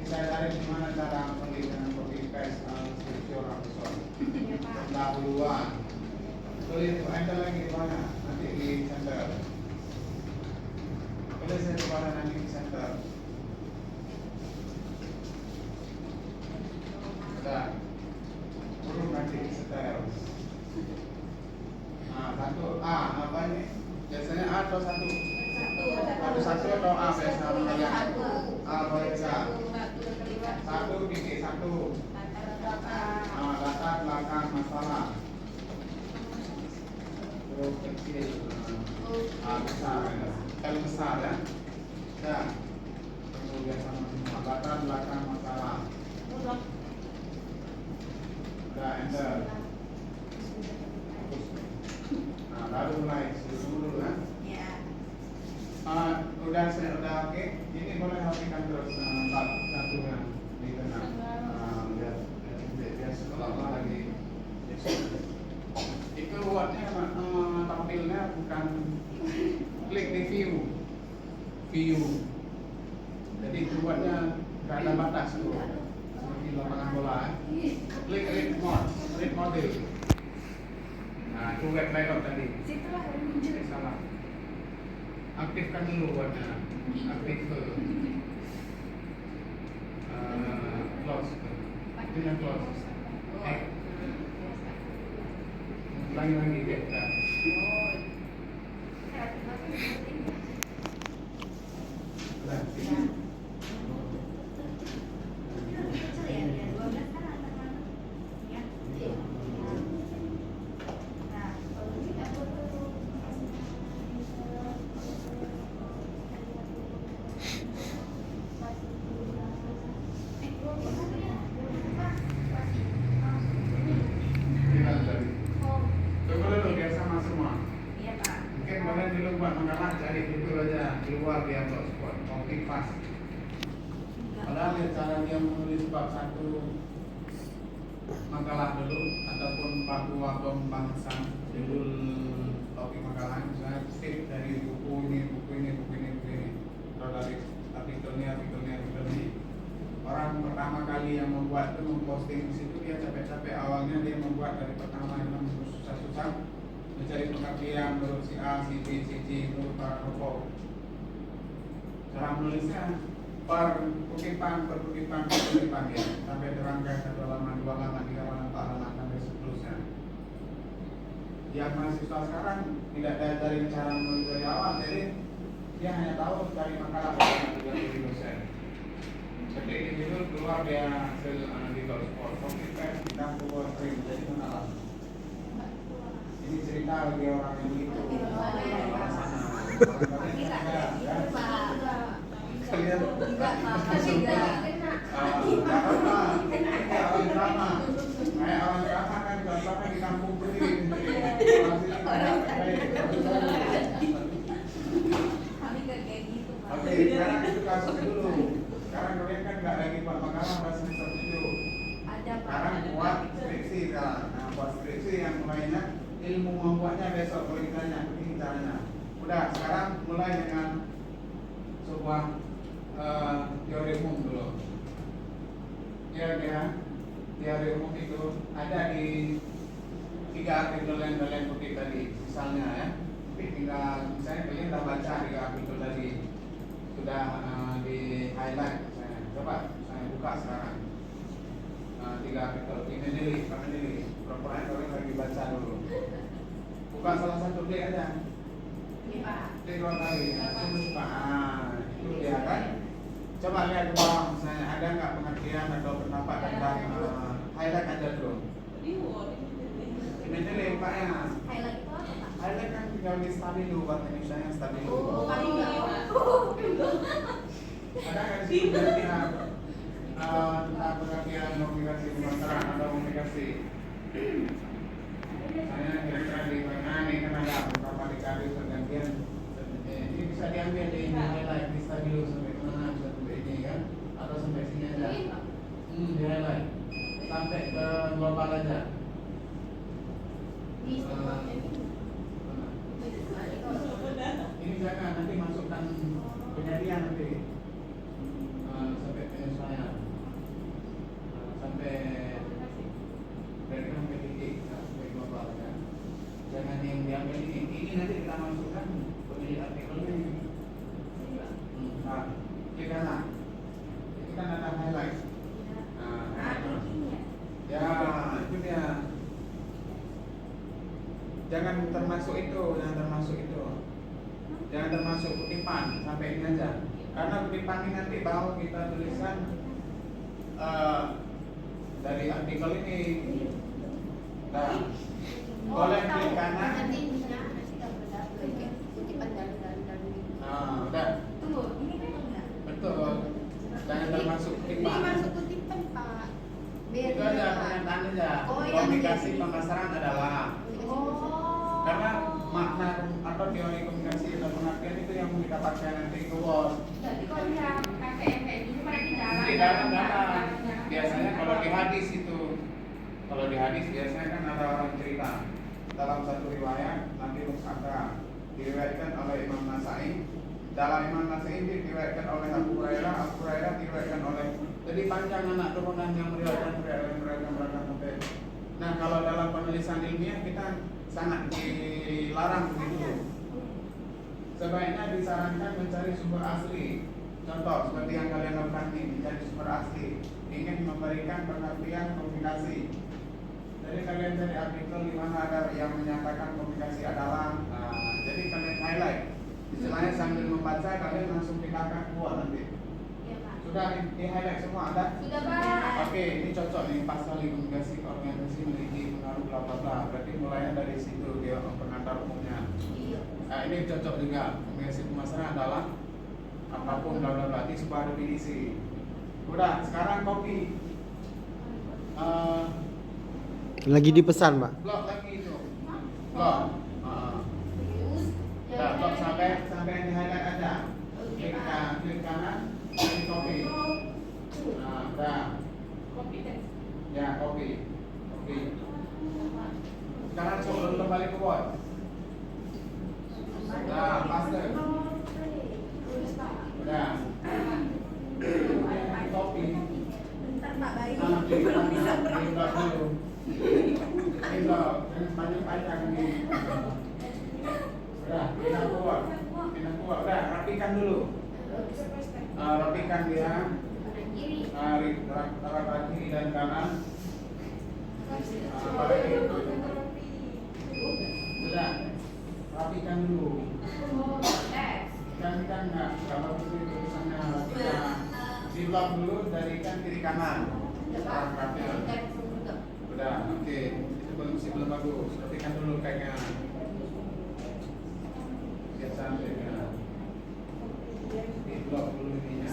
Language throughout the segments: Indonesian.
bisa cari gimana cara penelitian copy paste skripsi orang besar pendahuluan. Tulis anda lagi di mana? Nanti di center. Tulis di mana nanti di center. Sudah. Urut nanti di setel. Nah, satu A apa ini? Biasanya A atau satu? Satu atau A biasanya? A baca. Satu titik satu. Latar belakang masalah. Huruf kecil. Besar ya. L besar ya. Ya. Kemudian sama semua. Latar belakang masalah. Udah enter. Nah, baru mulai dulu kan? Ya. Udah oke. Ini boleh hapuskan terus satu yang di tengah. Biar seolah-olah lagi. Itu buatnya tampilnya bukan klik di view. Jadi itu buatnya nggak ada batas tuh. Seperti lapangan bola. Klik read model. Nah, itu web layout tadi. Salah. Aktifkan dulu buatnya. Aktif close. Itu yang close. Lagi kita. Keluar dia spot copy paste. Padahal cara dia menulis bab satu makalah dulu ataupun bab dua pembahasan judul topik makalah, misalnya tip dari buku ini. Atau dari artikel ini. Orang pertama kali yang membuat itu memposting di situ dia capek-capek awalnya dia membuat dari pertama yang susah-susah mencari pengertian menurut si A, si B, si C, menurut para tokoh. Cara menulisnya per kutipan ya, sampai terangkai 1 halaman, 2 halaman, 3 halaman, 4 halaman sampai seterusnya. Yang mahasiswa sekarang tidak diajarin cara menulis dari awal, jadi dia hanya tahu cari makalah dari dosen. Ketik di situ keluar dia hasil analytical score, copy paste kita keluar string, jadi menalah. Ini cerita bagi orang yang itu. Kalian orang drama kan contohnya di kampung sendiri. Oke, sekarang itu kasus dulu. Sekarang kalian kan nggak lagi buat makalah bahas semester 7. Sekarang buat skripsi sekarang. Nah, buat skripsi yang mulainya ilmu membuatnya besok kalau ditanya begini caranya. Udah, sekarang mulai dengan sebuah teori umum dulu. Teori umum itu ada di 3 artikel yang kalian kutip tadi, misalnya ya. Misalnya kalian sudah baca 3 artikel tadi, sudah di highlight. Coba saya buka sekarang 3 artikel. Ini diri. Pura-pura kalian lagi baca dulu. Buka salah satu klik aja. Klik 2 kali. Itu dia kan. Coba lihat ke bawah misalnya ada nggak pengertian atau pendapat tentang highlight aja dulu. Ini bukanya. Highlight kan tinggal di stabilo, bahasa Indonesia yang stabilo. Ada nggak sih pengertian tentang pengertian komunikasi pemasaran atau komunikasi? Misalnya kira-kira di mana ini kan ada beberapa dikali pergantian. Ini bisa diambil di highlight di stabilo sampai mana sampai ini kan, atau sampai sini aja. Di highlight sampai ke global aja. Ini jangan nanti masukkan penyajian nanti sampai penyesuaian. ini nanti kita masukkan pemilih artikelnya. Nah, klik kanan. Itu kan ada highlight. Nah, ya itu dia. Jangan termasuk itu. Jangan termasuk kutipan, sampai ini aja. Karena kutipan ini nanti baru kita tuliskan dari artikel ini. Nah, boleh klik kanan. Nah, udah. Betul. Jangan termasuk kutipan. Ini masuk kutipan, Pak. Itu aja pernyataan aja. Komunikasi pemasaran adalah. Karena makna atau teori komunikasi dan pengertian itu yang didapatkan nanti keluar. Jadi kalau yang KPM ini mereka Di dalam. Biasanya kalau di hadis itu, biasanya kan ada orang cerita dalam satu riwayat Nabi Muhammad diriwayatkan oleh Imam Nasai. Dalam Imam Nasai diriwayatkan oleh Abu Hurairah diriwayatkan oleh. Jadi panjang anak turunan yang meriwayatkan sampai. Nah, kalau dalam penulisan ilmiah kita sangat dilarang begitu. Sebaiknya disarankan mencari sumber asli. Contoh seperti yang kalian lakukan ini, mencari sumber asli. Ingin memberikan pengertian komunikasi. Jadi kalian cari artikel di mana ada yang menyatakan komunikasi adalah. Jadi kalian highlight. Istilahnya sambil membaca kalian langsung pindahkan keluar nanti. Sudah di highlight semua ada? Sudah, Pak. Oke, ini cocok nih pasal komunikasi organisasi memiliki pengaruh bla bla bla. Berarti mulainya dari situ dia pengantar umumnya. Nah, ini cocok juga. Komunikasi pemasaran adalah apapun bla bla bla. Ini sebuah definisi. Udah, sekarang copy. Lagi dipesan, Pak. Blok lagi itu. Blok. Nah, blok sampai yang di highlight aja. Klik kanan. Ini copy. Nah, udah. Ya, copy. Sekarang coba kembali ke Word. Nah, paste. Udah. Copy. Belum bisa dulu. Ini panjang nih. Udah, pindah keluar. Udah, rapikan dulu. Rapikan dia. Arah kiri dan kanan. Sudah, rapikan dulu. Kan nggak bagus itu tulisannya. Rapikan. Di blok dulu dari kan kiri kanan. Udah, oke. Itu belum bagus. Rapikan dulu kayaknya. Biar cantik ya. Di blok dulu ininya.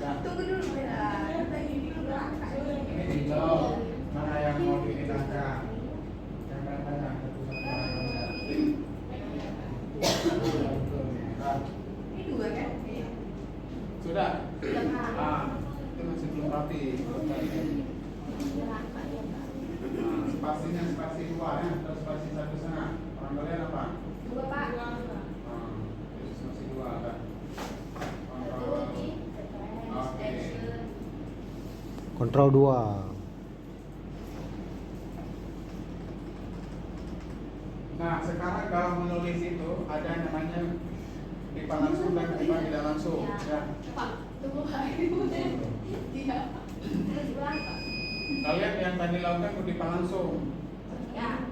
Tunggu dulu, ini di blok mana yang mau dipindahkan? Yang mana? Ini dua kan? Sudah. Itu masih belum rapi. Spasinya spasi 2 ya, atau spasi 1,5. Orang kalian apa? 2, Pak. Itu spasi 2 ada. Oke. Kontrol 2. Nah, sekarang kalau menulis itu ada namanya tipe langsung dan tipe tidak langsung. Ya. Pak, tunggu hari. Tidak. Terus ulang, Pak. Kalian yang tadi lakukan kutipan langsung. Ya.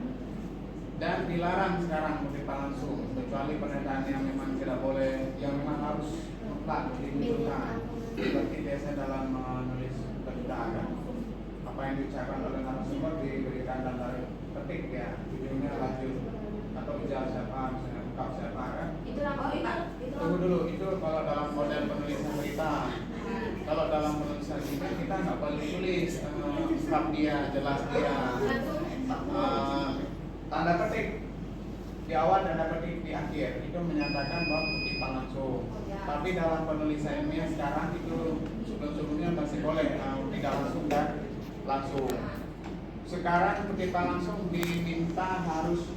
Dan dilarang sekarang kutipan langsung, kecuali pernyataan yang memang tidak boleh, yang memang harus mutlak dimunculkan. Seperti biasa dalam menulis berita kan, apa yang diucapkan oleh narasumber diberikan dalam ketik ya, videonya lanjut atau ujar siapa, misalnya ungkap siapa kan. Itu apa, Pak? Tunggu dulu, itu kalau dalam model penulisan berita. Kalau dalam penulisan kita nggak boleh tulis ungkap dia, jelas dia. Tanda petik di awal, tanda petik di akhir itu menyatakan bahwa kutipan langsung. Tapi dalam penulisan ilmiah sekarang itu sebelum-sebelumnya masih boleh tidak langsung dan langsung. Sekarang kutipan langsung diminta harus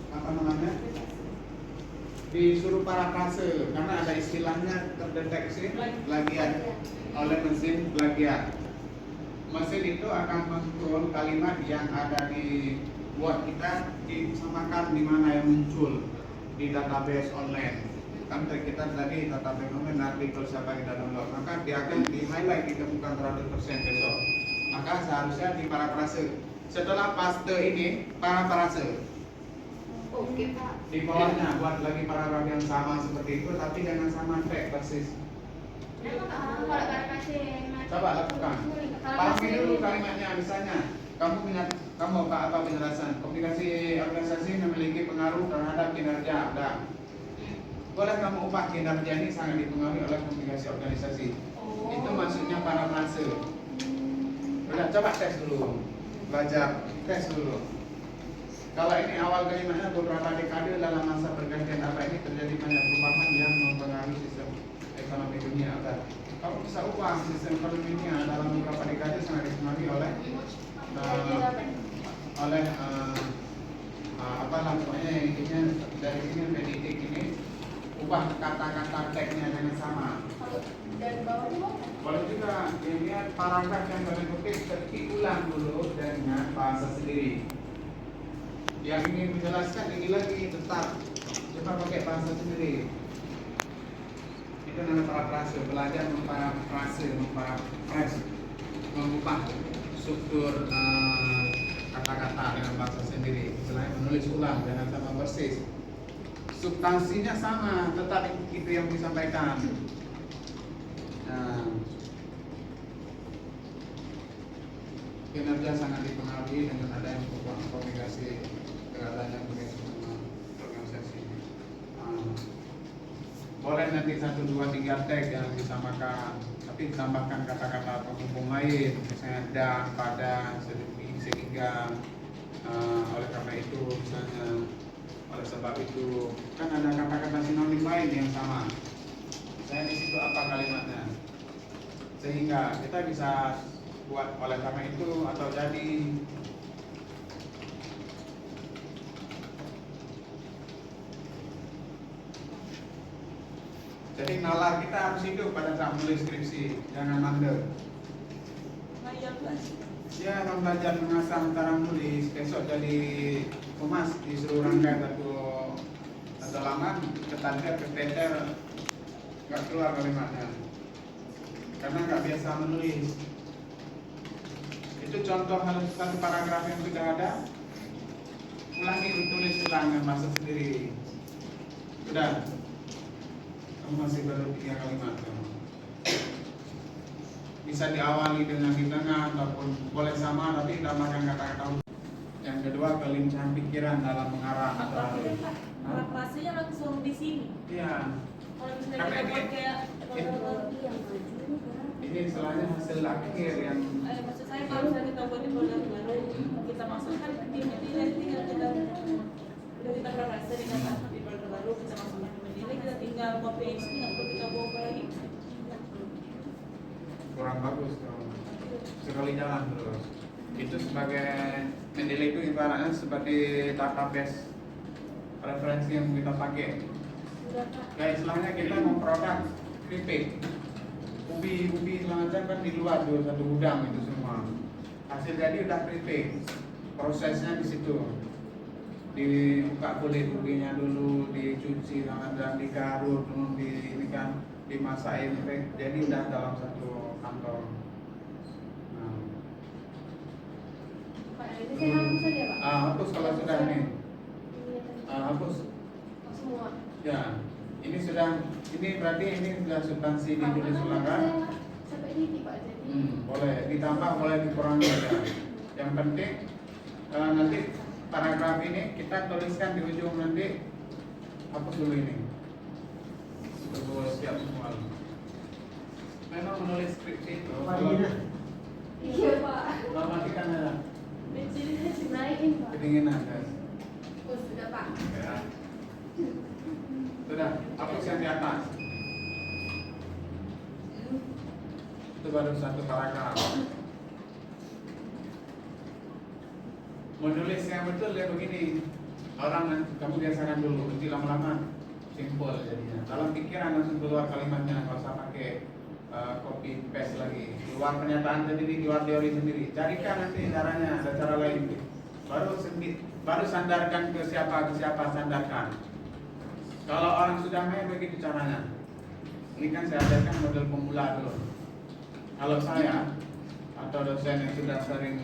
disuruh parafrase karena ada istilahnya terdeteksi plagiat oleh mesin plagiat. mesin itu akan mengclone kalimat yang ada di buat kita disamakan di mana yang muncul di database online. Kan kita tadi database online artikel siapa yang kita download, maka dia akan di highlight ditemukan 100% besok. Maka seharusnya di parafrase. Setelah paste ini parafrase. Oke Pak. Di bawahnya buat lagi paragraf yang sama seperti itu, tapi dengan sama teks persis. Kalau kasih Coba lakukan. Pahami dulu kalimatnya, misalnya kamu apa penjelasan? Komunikasi organisasi memiliki pengaruh terhadap kinerja. Udah. Boleh kamu ubah kinerja ini sangat dipengaruhi oleh komunikasi organisasi. Itu maksudnya parafrase. Udah, coba tes dulu. Belajar tes dulu. Kalau ini awal kalimatnya beberapa dekade dalam masa pergantian apa ini terjadi banyak perubahan yang mempengaruhi sistem ekonomi dunia. Udah. Kamu bisa ubah sistem ekonomi dunia dalam beberapa dekade sangat dipengaruhi oleh apa namanya intinya dari sini pendidik ini ubah kata-kata teksnya dengan sama. Dan bawahnya Boleh juga dilihat paragraf yang berikutnya ketik ulang dulu dengan bahasa sendiri. Yang ingin menjelaskan ini lagi tetap coba pakai bahasa sendiri. Itu namanya parafrase, belajar memparafrase, mengubah struktur kata-kata dengan bahasa sendiri. Selain menulis ulang jangan sama persis. Substansinya sama, tetap itu yang disampaikan. Nah, kinerja sangat dipengaruhi dengan adanya komunikasi dengan adanya organisasi. Boleh nanti 1, 2, 3 tag yang disamakan, tapi tambahkan kata-kata penghubung lain, misalnya dan, pada, sehingga, oleh karena itu, misalnya, oleh sebab itu, kan ada kata-kata sinonim lain yang sama. Saya di situ apa kalimatnya? Sehingga kita bisa buat oleh karena itu atau jadi. Jadi nalar kita harus hidup pada saat menulis skripsi, jangan mandek. Ya, belajar mengasah antara menulis, besok jadi humas disuruh rangkai satu halaman, keteter, nggak keluar kalimatnya, karena nggak biasa menulis. Itu contoh satu paragraf yang sudah ada, ulangi, tulis ulang dengan bahasa sendiri. Sudah. Kamu masih baru 3 kalimat. Bisa diawali dengan di tengah ataupun boleh sama tapi tambahkan kata-kata. Yang kedua, kelincahan pikiran dalam mengarah atau parafrasenya langsung di sini. iya. Kalau misalnya Karena kita pakai ini istilahnya hasil akhir yang maksud saya kalau misalnya kita buat di folder baru kita masukkan di menilai, tinggal kita udah kita parafrase dengan masuk di folder baru kita masukkan di menilai, kita tinggal copy paste, nggak perlu kita bawa lagi. kurang bagus dong. Sekali jalan terus. Itu sebagai menilai itu ibaratnya seperti database referensi yang kita pakai. Ya istilahnya kita mau produk keripik, ubi segala macam kan di luar tuh satu gudang itu semua. Hasil jadi udah keripik. Prosesnya di situ. Dibuka kulit ubinya dulu, dicuci sama dan digarut, di ini kan dimasakin, jadi udah dalam satu kantong. Nah. Pak, ini saya hapus saja Pak. Hapus kalau sudah ini. Hapus. Semua. Ya, ini berarti ini sudah substansi ditulis ulang kan? Sampai titik Pak, jadi. Boleh ditambah, boleh dikurangi aja. Yang penting nanti paragraf ini kita tuliskan di ujung nanti. Hapus dulu ini. Terus siap semua. Memang menulis skripsi itu. Iya Pak. Kalau mati kamera, Bensinnya naikin Pak. kedinginan guys. Oh sudah Pak. Ya. Sudah, hapus yang di atas. Itu baru satu paragraf. Menulis yang betul ya begini. Kamu biasakan dulu, nanti lama-lama simpel jadinya. Dalam pikiran langsung keluar kalimatnya, nggak usah pakai copy paste lagi. keluar pernyataan sendiri, keluar teori sendiri. Carikan nanti caranya, ada cara lain. Baru sandarkan ke siapa sandarkan. Kalau orang sudah main begitu caranya. Ini kan saya ajarkan model pemula dulu. Kalau saya atau dosen yang sudah sering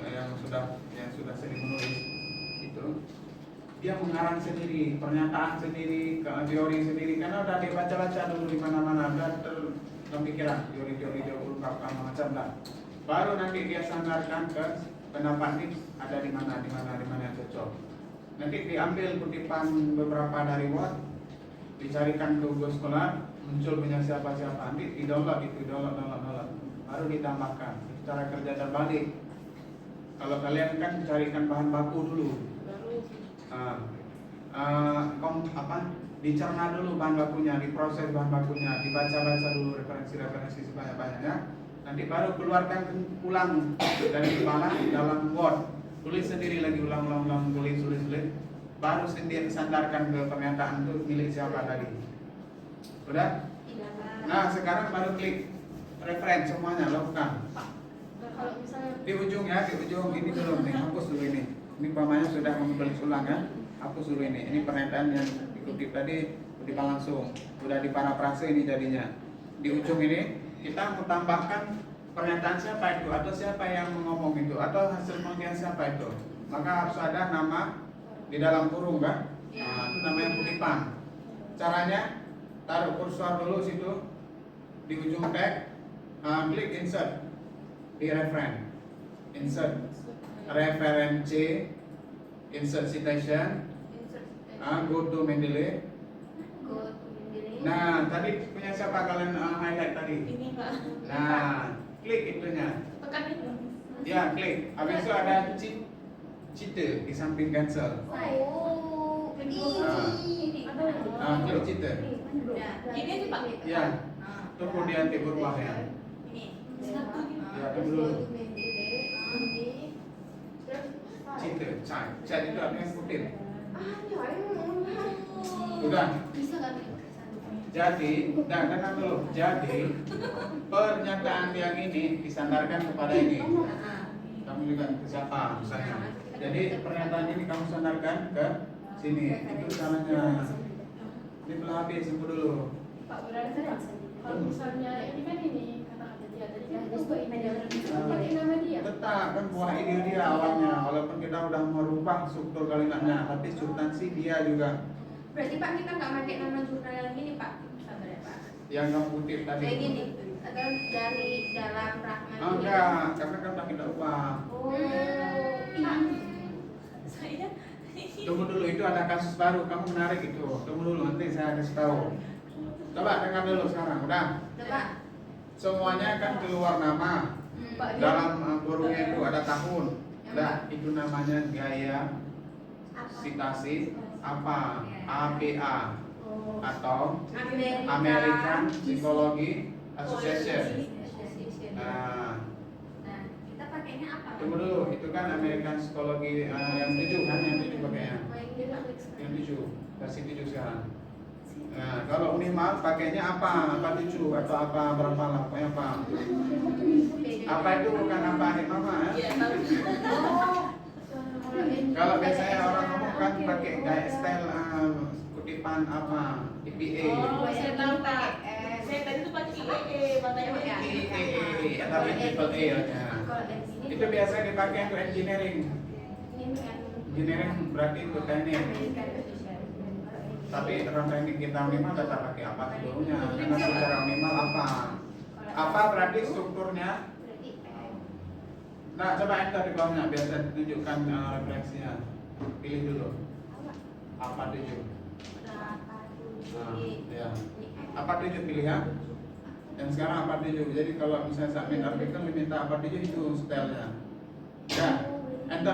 menulis itu, dia mengarang sendiri, pernyataan sendiri, teori sendiri, karena udah dia baca-baca dulu di mana-mana, udah terpikiran teori-teori dia ungkapkan macam lah. Baru nanti dia sandarkan ke pendapat ini ada di mana yang cocok. Nanti diambil kutipan beberapa dari Word, dicarikan ke Google Scholar, muncul punya siapa, nanti di-download itu, download, baru ditambahkan. Cara kerja terbalik. Kalau kalian kan carikan bahan baku dulu. Dicerna dulu bahan bakunya, diproses bahan bakunya, dibaca-baca dulu referensi sebanyak-banyaknya. Nanti baru keluarkan ulang dari kepala dalam Word. Tulis sendiri lagi, ulang, tulis. Baru sendiri sandarkan ke pernyataan itu milik siapa tadi. Udah? Nah, sekarang baru klik referensi semuanya, lakukan. Kalau misalnya Di ujung ini belum nih, hapus dulu ini. Ini umpamanya sudah menulis ulang kan? Hapus dulu ini. Ini pernyataan yang dikutip tadi, kutipan langsung. Udah diparafrase ini jadinya. Di ujung ini kita mau tambahkan pernyataan siapa itu, atau siapa yang ngomong itu, atau hasil penelitian siapa itu. Maka harus ada nama di dalam kurung kan? Nah, itu namanya kutipan. Caranya taruh kursor dulu situ di ujung tag, klik insert di referen, insert referensi, insert citation, go to Mendeley. Nah, tadi punya siapa kalian highlight tadi? Ini Pak. Nah, klik itunya. Tekan itu. Ya, klik. Habis itu ada cite di samping cancel. oh, ini Klik cite. Ini aja Pak. Ya, tunggu dia nanti berubah ya. Satu gitu. Ya, tunggu dulu. Cite, cite itu artinya kutip. Udah. Bisa kan? Jadi, dengar dulu. Jadi, pernyataan yang ini disandarkan kepada ini. Kamu juga ke siapa misalnya. Jadi, pernyataan ini kamu sandarkan ke sini. Itu caranya. Ini belum habis, tunggu dulu. Pak, berarti kalau misalnya ini kan ini kata-kata dia tadi kan itu buat pakai nama dia. Tetap kan buah ide dia awalnya. Walaupun kita udah merubah struktur kalimatnya, tapi substansi dia juga. Berarti Pak kita nggak pakai nama jurnal yang ini Pak, sabar ya Pak. Yang kamu kutip tadi. Kayak gini, atau dari dalam Rahman. Oh, enggak, karena kan udah kita ubah. Oh, Pak. Saya Tunggu dulu, itu ada kasus baru, kamu menarik itu. Tunggu dulu, nanti saya kasih tahu. Coba dengar dulu sekarang, udah. Coba. Semuanya kan keluar nama. Pak, Dalam kurungnya itu ada tahun. Udah, itu namanya gaya citasi apa? APA atau American Psychology Association. Nah, kita pakainya apa? tunggu dulu, itu kan American Psychology yang 7 kan, yang 7 pakainya. Yang 7, versi 7 sekarang. Nah, kalau minimal pakainya apa? Apa 7 atau apa berapa lah, pokoknya apa? Apa itu bukan apa adik mama ya? Iya, tahu. Kalau biasanya orang ngomong kan pakai gaya style kutipan apa? IPA. Oh, saya tahu Pak. Saya tadi tuh pakai IEE, matanya pakai IEE atau triple E ya. Itu biasanya dipakai untuk engineering. Engineering berarti untuk teknik. Tapi dalam teknik kita minimal tetap pakai apa sebelumnya. Karena secara minimal apa? Apa berarti strukturnya? Nah, coba enter di bawahnya biar saya tunjukkan referensinya. Pilih dulu. Apa 7? Nah, ya. Apa 7 pilih ya? Dan sekarang apa 7? Jadi kalau misalnya submit artikel diminta apa 7 itu stylenya. Ya, enter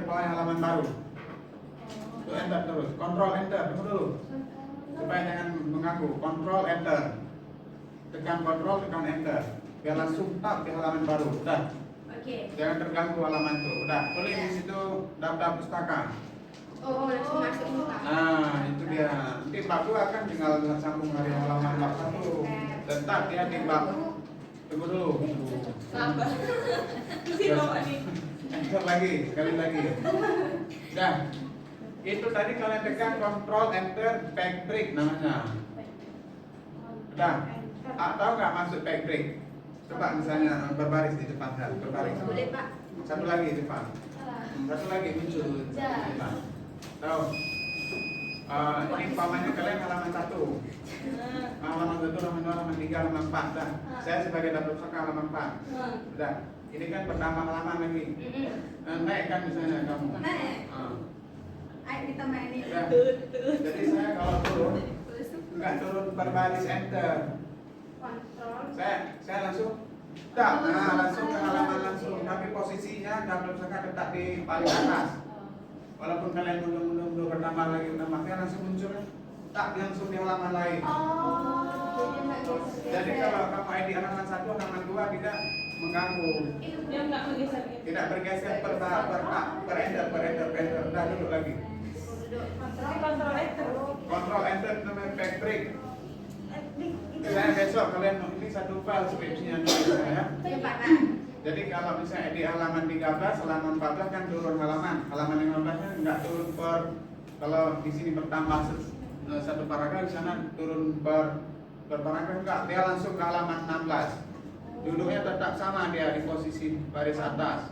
ke bawah halaman baru. Tuh enter terus, control enter, tunggu dulu. Supaya jangan mengganggu, control enter. Tekan control, tekan enter. Biar langsung tap di halaman baru. Udah. Jangan terganggu halaman itu. Udah, tulis di situ daftar pustaka. Oh, langsung masuk muka. Nah, itu dia. Nanti bab 2 kan tinggal sambung dari halaman bab 1. Tetap dia di bab Tunggu dulu. Sabar. Si bapak nih. Enter lagi, sekali lagi. Dah. Itu tadi kalian tekan Control Enter backbreak namanya. Udah. Tahu nggak maksud backbreak? Coba misalnya berbaris di depan kan, berbaris. Boleh, Pak. Satu lagi di depan. Satu lagi muncul. Ya. Tahu? Ini umpamanya kalian halaman 1. Halaman 1, halaman 2, halaman 3, halaman 4. Dah. Saya sebagai dapur saka halaman 4. Udah. Ini kan pertama halaman lagi. Naik kan misalnya kamu. Naik. Ayo ditambah ini. Udah. Jadi saya kalau turun nggak turun berbaris enter. Kontrol. Saya langsung langsung ke halaman langsung. Tapi posisinya dapur saka tetap di paling atas. Walaupun kalian mundur bertambah lagi saya langsung muncul. Tak langsung di halaman lain. Jadi kalau kamu ID halaman 1, halaman 2 tidak mengganggu. Dia nggak menggeser. Tidak bergeser per enter. Udah duduk lagi. Kontrol enter. Control enter itu namanya backbreak. Misalnya besok kalian ini satu file skripsinya ya. Ya Pak. Jadi kalau misalnya di halaman 13, halaman 14 kan turun halaman 15 nya nggak turun per, kalau di sini bertambah satu paragraf, di sana turun per paragraf enggak, dia langsung ke halaman 16. Duduknya tetap sama dia di posisi baris atas.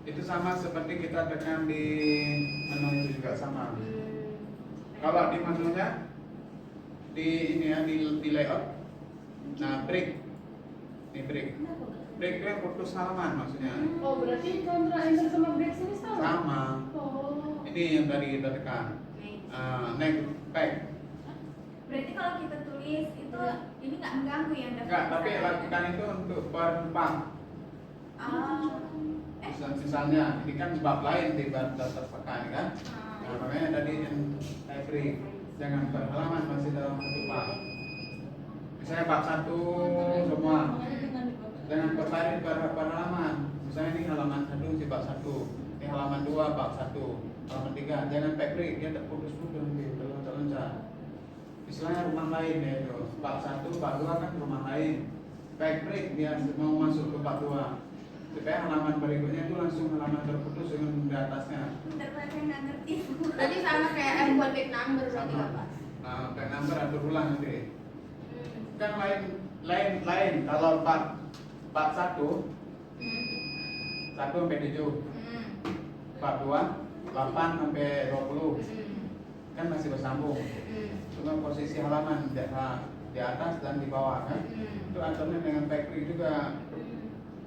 Itu sama seperti kita tekan di menu itu juga sama. Kalau di menunya di ini ya di layout. Nah, break. Ini break. Break itu yang putus halaman maksudnya. Oh, berarti kontra enter sama break sini sama? Sama. Oh. Ini yang tadi kita tekan. Next back. Berarti kalau kita tulis itu ini nggak mengganggu yang daftar. Enggak, tapi lakukan itu untuk per bab. Misalnya ini kan bab lain di bab daftar pekan kan. Nah, makanya tadi yang break. Jangan per halaman, masih dalam satu bab. Misalnya bab 1 semua. Jangan berbaris per halaman. Misalnya ini halaman 1 si bab 1, ini halaman 2 bab 1, halaman 3. Jangan backbreak, dia terputus-putus nanti terloncat. Misalnya rumah lain ya itu. Bab 1, bab 2 kan rumah lain. Backbreak dia mau masuk ke bab 2. Supaya halaman berikutnya itu langsung halaman terputus dengan di atasnya. Bentar Pak, saya nggak ngerti. Berarti sama kayak buat back number berarti Sama. Pak? Nah, back number atur ulang nanti. Kan lain kalau bab 1 sampai 7. Bab 2 8 sampai 20. Kan masih bersambung. Cuma posisi halaman di atas dan di bawah kan. Itu aturnya dengan backbreak juga.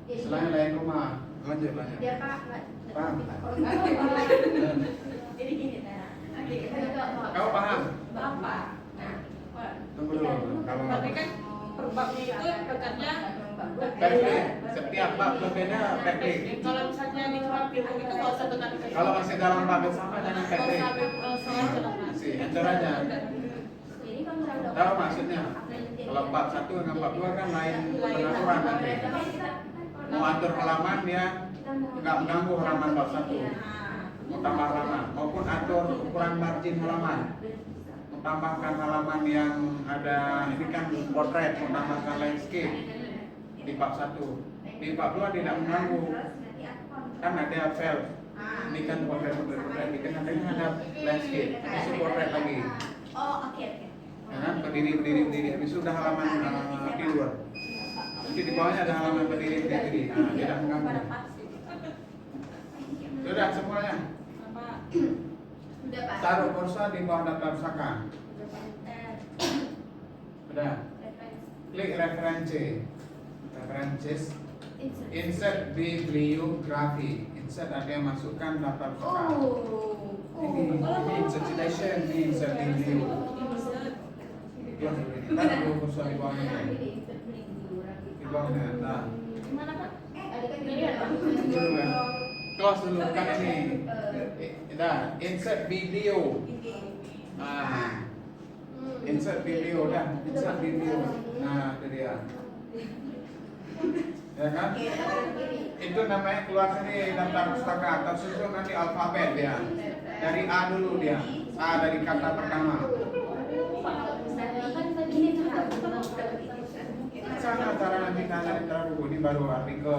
Selain lain rumah. Lanjut. Biar Pak nggak. Paham? Jadi gini nah. Kau paham? Bapak. Tunggu dulu. Kalau Tapi kan per babnya itu tekannya backbreak, setiap bab berbeda backbreak. Kalau misalnya di pilih itu nggak usah tekan. Kalau masih dalam bab yang sama jangan Nggak backbreak. usah salah jalan. Si enter aja. Jadi kontrol Tahu maksudnya? Kalau bab 1 dengan bab 2 kan lain pengaturan nanti. Mau atur halaman dia nggak mengganggu halaman bab 1. Mau tambah halaman maupun atur ukuran margin halaman. Mau tambahkan halaman yang ada ini kan portrait, mau tambahkan landscape di bab 1. Di bab 2 tidak mengganggu. Kan ada file. Ini kan portrait ini kan ada landscape, itu portrait lagi. Oh, oke. Ya kan berdiri habis itu udah halaman di luar. Nanti di bawahnya ada halaman berdiri. Nah, tidak mengganggu. Sudah semuanya. Udah Pak. Taruh kursor di bawah daftar pusaka. Sudah. Klik references. Insert bibliografi. Insert ada yang masukkan daftar pusaka. Ini insert citation, ini insert biblio. Taruh kursor di bawahnya. Di bawahnya. Nah. Gimana Pak? Dulu ya. Close dulu kan ini. Dah, insert video. Insert video dah, insert video. Nah, itu dia. Ya kan? Itu namanya keluar sini daftar pustaka, tersusun nanti alfabet dia. Dari A dulu dia. A dari kata pertama. ini baru artikel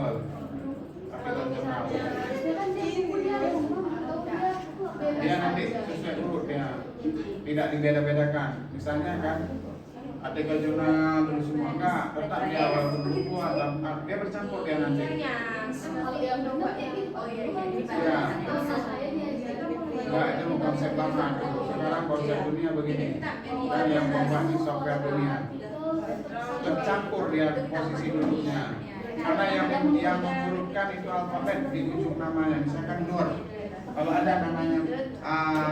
Kalau jurnal. misalnya SD kan dia kuliah atau dia Dia nanti sesuai urut dia, tidak dibeda-bedakan. Misalnya kan artikel jurnal dulu semua enggak, tetap dia walaupun buku atau dia bercampur dia nanti. kalau yang benar kayak gitu. Oh iya, iya. Ini Iya. Sama saya diajarin. Enggak, itu konsep lama. Sekarang konsep dunia begini. Dan yang membuat di software dunia bercampur dia posisi duduknya. Karena yang mengurutkan itu alfabet di ujung namanya. Misalkan Nur. Kalau ada namanya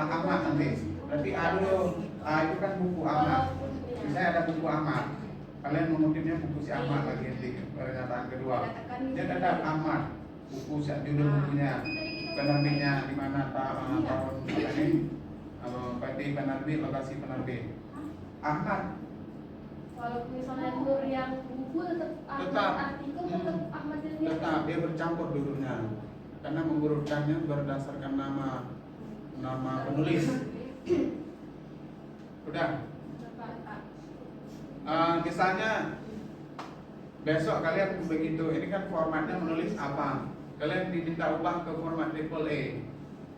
Ahmad nanti, berarti itu kan buku Ahmad. Misalnya ada buku Ahmad. Kalian mengutipnya buku si Ahmad lagi nanti pernyataan kedua. Dia tetap Ahmad. Buku judul bukunya, penerbitnya di mana tahun apa ini, PT penerbit, lokasi penerbit. Ahmad. Walaupun misalnya Nur yang buku tetap Tetap. artikel tetap Ahmad Jani. Tetap dia bercampur duduknya. Karena mengurutkannya berdasarkan nama penulis. Udah. Misalnya besok kalian begitu, ini kan formatnya menulis apa? Kalian diminta ubah ke format AAA.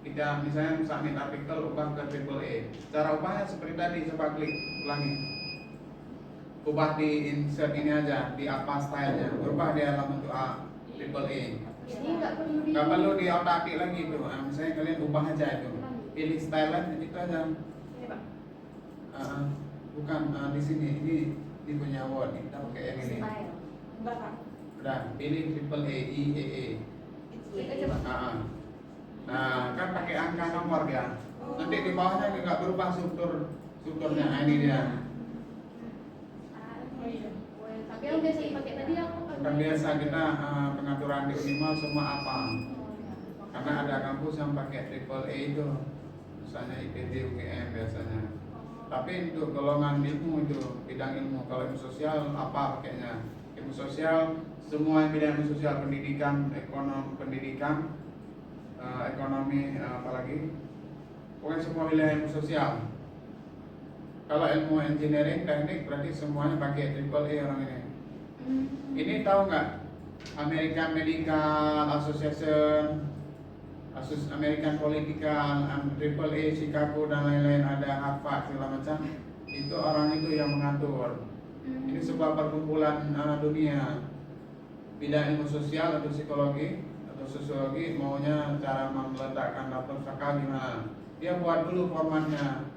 Kita misalnya submit artikel ubah ke AAA. Cara ubahnya seperti tadi, coba klik ulangi. Ubah di insert ini aja, di apa stylenya. Ubah dia dalam bentuk AAA. Ini nggak perlu Nggak perlu di otak-atik lagi itu. Misalnya kalian ubah aja itu. Pilih style itu aja. Ini Pak. Bukan di sini. Ini punya Word. Kita pakai yang ini. Bapak. Udah, pilih AAA, IAA. Klik aja Pak. Nah, kan pakai angka nomor dia. Nanti di bawahnya nggak berubah strukturnya. Nah, ini dia. Oh iya. Tapi yang biasa dipakai tadi yang Kan biasa kita pengaturan di Unimal semua apa? Karena ada kampus yang pakai AAA itu, misalnya IPB, UGM biasanya. Tapi untuk golongan ilmu itu bidang ilmu, kalau ilmu sosial apa pakainya? Ilmu sosial semua bidang ilmu sosial, pendidikan, ekonomi, apalagi pokoknya semua wilayah ilmu sosial. Kalau ilmu engineering, teknik berarti semuanya pakai AAA orang ini. Ini tahu nggak? American Medical Association, American Political, AAA, Chicago dan lain-lain, ada Harvard segala macam. Itu orang itu yang mengatur. Ini sebuah perkumpulan dunia bidang ilmu sosial atau psikologi atau sosiologi, maunya cara meletakkan daftar saka gimana. Dia buat dulu formatnya,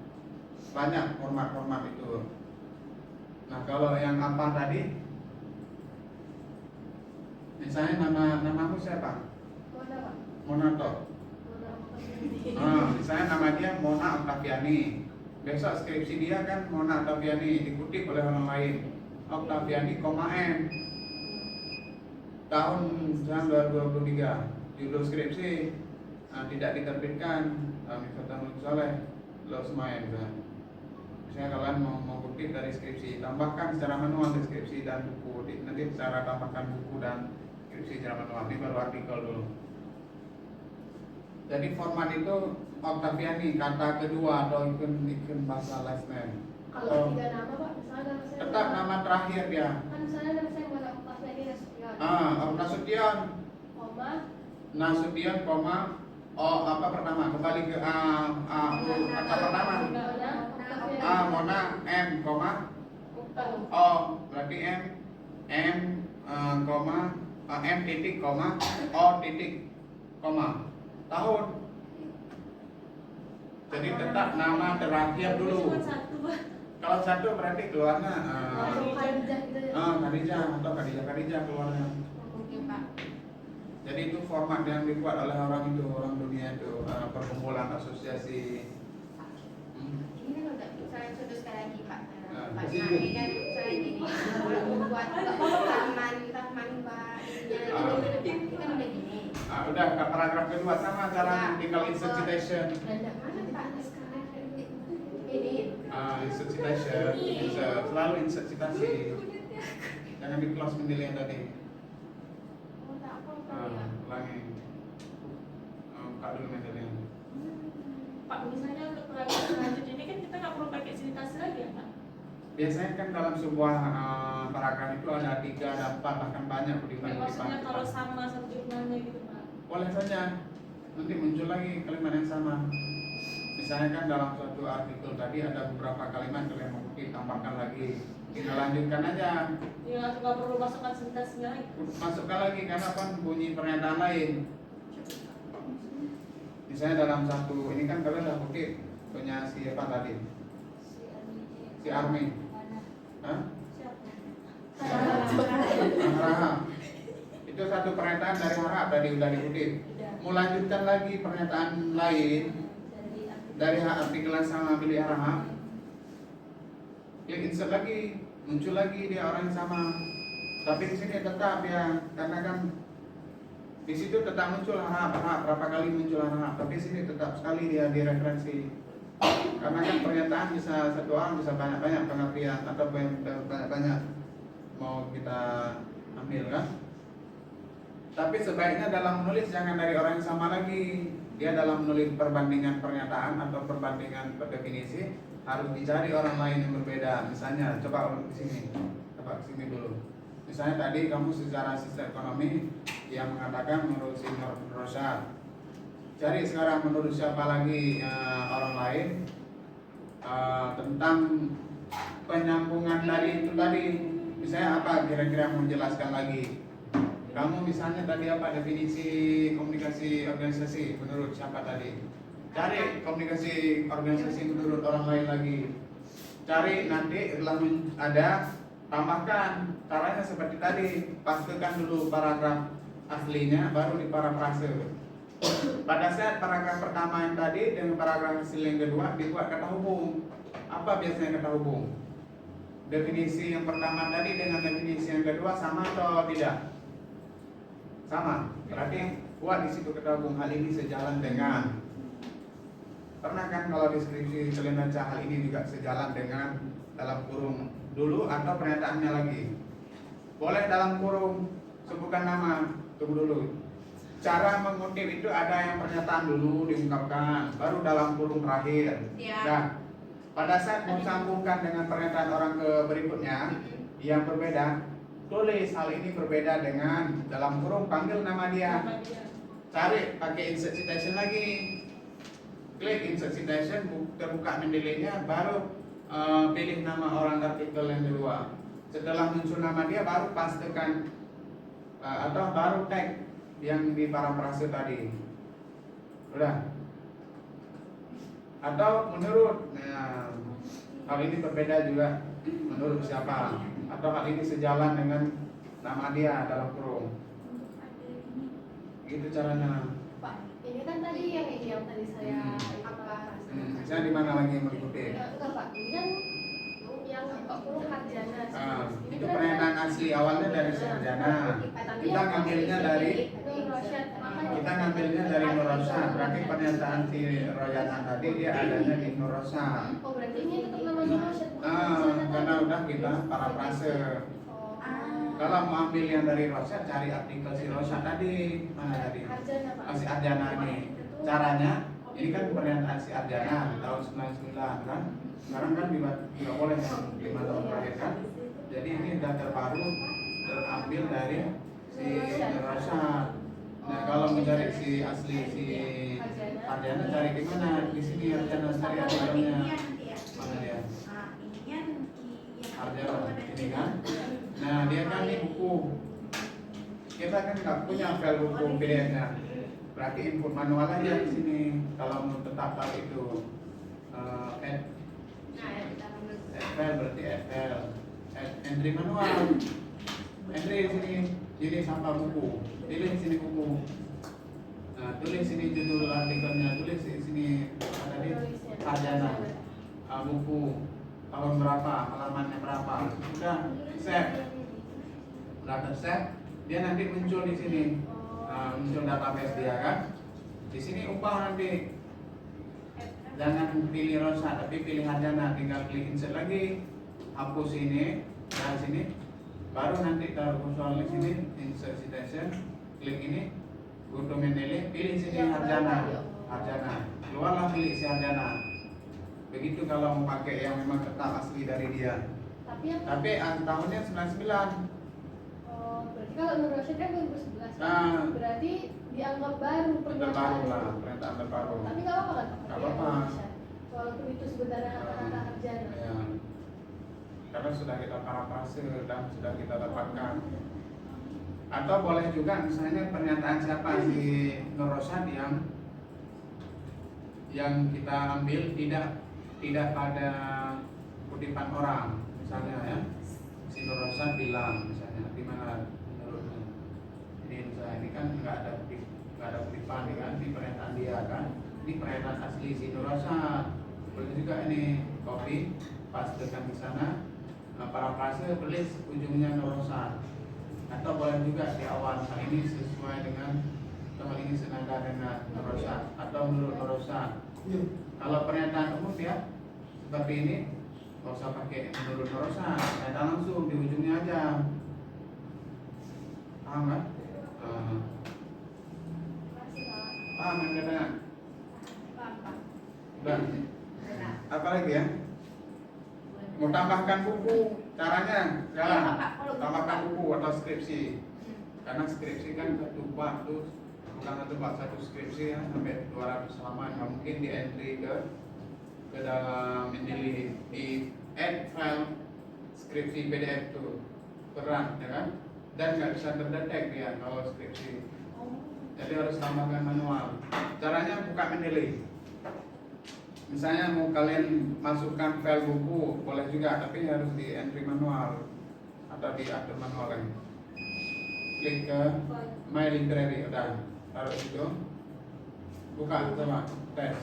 banyak format itu. Nah kalau yang apa tadi, misalnya namamu siapa? Mana Pak? Monato. Misalnya nama dia Mona Octaviani. Besok skripsi dia kan Mona Octaviani, dikutip oleh orang lain. Octaviani, M. Tahun 2023. Judul skripsi tidak diterbitkan. Misalnya Saleh, lo semuanya misalnya. Misalnya kalian mau kutip dari skripsi, tambahkan secara manual deskripsi dan buku. Nanti cara tambahkan buku dan skripsi secara manual. Ini baru artikel dulu. Jadi format itu Octaviani, kata kedua atau ikon bahasa last name. Kalau tiga nama Pak, misalnya nama saya. Tetap nama terakhir dia. Kan misalnya nama saya buat pas lagi Nasution. Nasution, Koma. Nasution, koma, apa pertama? Kembali ke kata pertama. Mona, M, koma, berarti M, koma, M titik, koma, O titik, koma, tahun. Jadi tetap nama terakhir dulu. Cuma satu, Pak. Kalau satu berarti keluarnya Khadijah gitu ya. Khadijah keluarnya. Oke Pak. Jadi itu format yang dibuat oleh orang dunia itu, perkumpulan asosiasi. Ini kan udah saya contoh sekali lagi Pak. Pak di Nani kan saya gini buat taman ini kan udah gini. Udah paragraf kedua sama cara tinggal insert citation. Mana Pak sekarang ini? Insert citation, selalu insert citasi. Jangan di close mendil yang tadi. Oh tak apa. Ulangi. Buka dulu metodenya. Pak, misalnya untuk paragraf lanjut ini kan kita nggak perlu pakai citasi lagi ya Pak? Biasanya kan dalam sebuah paragraf paragraf itu ada 3, ada 4, bahkan banyak Ya, kutipan-kutipan. maksudnya kalau sama satu jurnalnya gitu Pak. Boleh saja, nanti muncul lagi kalimat yang sama. Misalnya kan dalam suatu artikel tadi ada beberapa kalimat kalian mau kutip, tambahkan lagi, tinggal lanjutkan aja, Ya nggak perlu masukkan sintesnya lagi. masukkan lagi karena kan bunyi pernyataan lain. Misalnya dalam satu, ini kan kalian udah kutip punya siapa tadi? Si Army. Hah? Harahap. Itu satu pernyataan dari Harahap tadi udah dikutip. Mau lanjutkan lagi pernyataan lain dari artikel yang sama milik Harahap, klik insert lagi, muncul lagi dia orang yang sama. Tapi di sini tetap ya, karena kan di situ tetap muncul Harahap, berapa kali muncul Harahap, tapi di sini tetap sekali dia direferensi. Karena kan pernyataan bisa satu orang bisa banyak-banyak pengertian atau banyak-banyak mau kita ambil kan. Tapi sebaiknya dalam menulis jangan dari orang yang sama lagi. Dia dalam menulis perbandingan pernyataan atau perbandingan definisi harus dicari orang lain yang berbeda. Misalnya coba di sini, coba sini dulu. Misalnya tadi kamu secara sistem ekonomi yang mengatakan menurut si Rosyad. Cari sekarang menurut siapa lagi orang lain tentang penyambungan dari itu tadi. Misalnya apa kira-kira mau menjelaskan lagi? Kamu misalnya tadi apa definisi komunikasi organisasi menurut siapa tadi? Cari komunikasi organisasi menurut orang lain lagi. Cari nanti setelah ada, tambahkan. Caranya seperti tadi, pastikan dulu paragraf aslinya baru di parafrase. Pada saat paragraf pertama yang tadi dengan paragraf hasil yang kedua dibuat kata hubung. Apa biasanya kata hubung? Definisi yang pertama tadi dengan definisi yang kedua sama atau tidak? Sama. Berarti buat di situ kata hubung hal ini sejalan dengan. Pernah kan kalau deskripsi kalian baca hal ini juga sejalan dengan dalam kurung dulu atau pernyataannya lagi? Boleh dalam kurung sebutkan nama. Tunggu dulu. Cara mengutip itu ada yang pernyataan dulu diungkapkan, baru dalam kurung terakhir. Nah, pada saat disambungkan dengan pernyataan orang ke berikutnya yang berbeda, tulis hal ini berbeda dengan dalam kurung panggil nama dia. Cari pakai insert citation lagi. Klik insert citation, terbuka mendelenya, baru pilih nama orang artikel yang kedua. Setelah muncul nama dia, baru pastikan atau baru tag yang di parafrase tadi. Udah. Atau menurut hal ini berbeda juga menurut siapa? Atau hal ini sejalan dengan nama dia dalam kurung. Gitu caranya. Pak, ini kan tadi yang tadi saya apa? Misalnya di mana lagi yang mau dikutip? Enggak Pak, ini kan yang 40 Harjana. Itu pernyataan asli awalnya dari si Harjana. Kita ngambilnya dari Nur Rosyad. Berarti pernyataan si Royana tadi dia adanya di Nur Rosyad. Oh, berarti ini tetap nama Nur Rosyad. Karena udah kita parafrase. Kalau mau ambil yang dari Rosyad, cari artikel si Rosyad tadi. Mana tadi? Harjana Pak. Si Harjana ini. Caranya, ini kan pernyataan si Harjana tahun 99 kan. Sekarang kan tidak boleh 5 tahun terakhir kan. Jadi ini sudah terbaru terambil dari si Rosyad. Nah kalau mencari si asli si Harjana cari di mana? Di sini Harjana cari artikelnya. Mana dia? Harjana ini kan. Nah dia kan ini buku. Kita kan nggak punya file buku PDF-nya. Berarti input manual aja di sini. Kalau mau tetap tahu itu file berarti file entry manual. Entry di sini sampah buku. Pilih sini buku. Nah, tulis sini judul artikelnya, tulis di sini tadi Harjana. Buku tahun berapa, halamannya berapa. Sudah save. Sudah ter-save, dia nanti muncul di sini. Muncul database dia kan. Di sini upah nanti. Jangan pilih Rosyad, tapi pilih Harjana. Tinggal klik insert lagi, hapus ini, dari sini. Baru nanti taruh soal di sini, insert citation, klik ini, go to Mendeley, pilih sini Harjana. Keluarlah pilih si Harjana. Begitu kalau mau pakai yang memang tetap asli dari dia. Tapi tahunnya 99. Oh, berarti kalau Nur Rosyid kan 2011. Nah. Berarti dianggap baru Terbaru lah, pernyataan terbaru. Tapi nggak apa-apa kan? Nggak apa-apa. Walaupun itu sebenarnya kata-kata kerjaan. Ya. Karena sudah kita parafrase dan sudah kita dapatkan. Atau boleh juga misalnya pernyataan siapa si Nur Rosyad yang kita ambil tidak pada kutipan orang, misalnya ya. Si Nur Rosyad bilang misalnya di mana menurutnya. Ini kan nggak ada kutipan ya kan, di pernyataan dia kan. Ini pernyataan asli si Nur Rosyad. Boleh juga ini copy, pastekan di sana. Parafrase tulis ujungnya Nur Rosyad. Atau boleh juga di awal hal ini sesuai dengan hal ini senada dengan Nur Rosyad atau menurut Nur Rosyad. Kalau pernyataan umum ya seperti ini, nggak usah pakai menurut Nur Rosyad, pernyataan langsung di ujungnya aja. Paham kan? Paham yang katanya? Udah. Apa lagi ya? Mau tambahkan buku, caranya jalan. Tambahkan buku atau skripsi. Karena skripsi kan satu bab tuh, bukan satu bab, satu skripsi ya sampai 200 halaman. Nggak mungkin di entry ke dalam ini di add file skripsi PDF tuh berat ya kan? Dan nggak bisa terdetek dia kalau skripsi. Jadi harus tambahkan manual. Caranya buka Mendeley. Misalnya mau kalian masukkan file buku boleh juga, tapi harus di entry manual atau di atur manual lagi. Klik ke My Library, udah taruh situ, buka coba tes.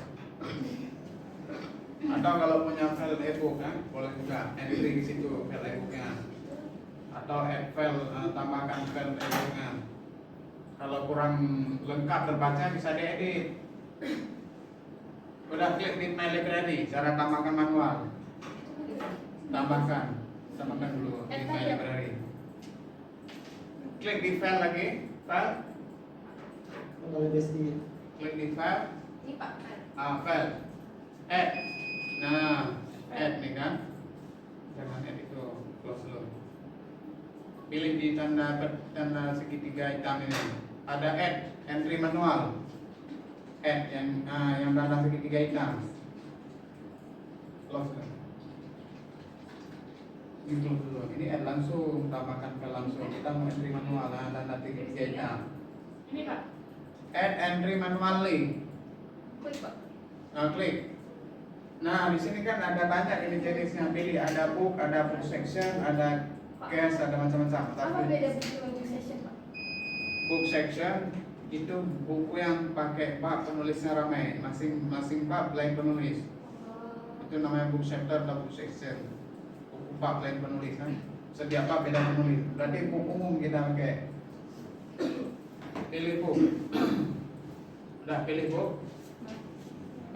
Atau kalau punya file ebook kan boleh juga entry di situ file ebooknya. Atau add file, tambahkan file ebooknya. Kalau kurang lengkap terbaca bisa diedit. Udah klik di My Library, cara tambahkan manual. Tambahkan dulu di My Library. Klik di file lagi, file. Klik di file. Ini Pak. File. Add. Nah, add nih kan. Jangan add itu, close dulu. Pilih di tanda segitiga hitam ini. Ada add, entry manual. Add yang tanda segitiga hitam. Close kan? Ini close dulu. Ini add langsung, tambahkan file langsung. Kita mau entry manual, tanda segitiga hitam. Ini Pak. Add entry manually. Klik Pak. Nah, klik. Nah, di sini kan ada banyak ini jenisnya. Pilih ada book section, ada case, ada macam-macam. Apa beda buku dengan book session Pak? Book section itu buku yang pakai bab penulisnya ramai, masing-masing bab lain penulis. Itu namanya book chapter atau book section. Buku bab lain penulis kan. Setiap bab beda penulis. Berarti buku umum kita pakai. Pilih book. Udah pilih book.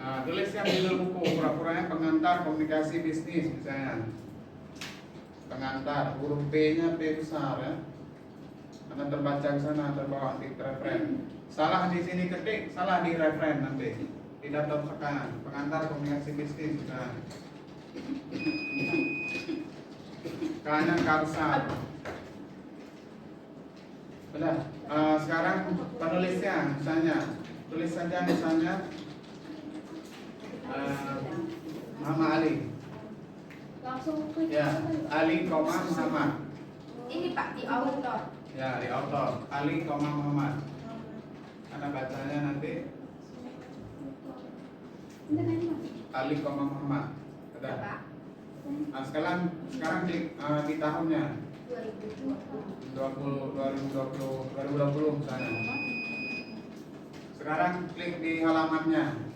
Nah, tulis yang judul buku, pura-puranya pengantar komunikasi bisnis misalnya. Pengantar, huruf P-nya P besar ya. Karena terbaca ke sana, terbawa di referen. Salah di sini ketik, salah di referen nanti. Tidak tertekan. Pengantar komunikasi bisnis misalnya. K-nya Karsa. Udah, sekarang penulisnya misalnya. Tulis saja misalnya Muhammad Ali. Langsung klik Ya, Ali, Muhammad. Ini Pak di author. Ya, di author Ali, Muhammad. Karena bacanya nanti Ali, Muhammad. Udah. Pak. Nah, sekarang klik di tahunnya 2020 misalnya. Sekarang klik di halamannya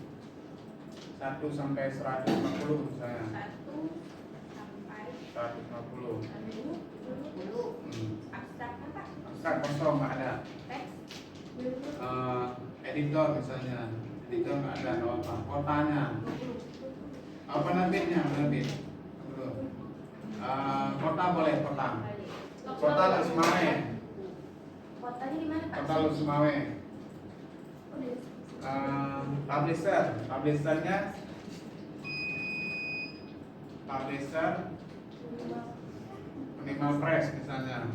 1 sampai 150 misalnya. 1 sampai 150. 10. Abstrak kan Pak? Abstrak kosong nggak ada. Teks. Editor misalnya, editor nggak ada, nggak apa. Kotanya, apa penerbitnya, penerbit. Kota boleh, kota. Kota Lusmawe. Kotanya di mana Pak? Kota Lusmawe. Publishernya publisher minimal press misalnya.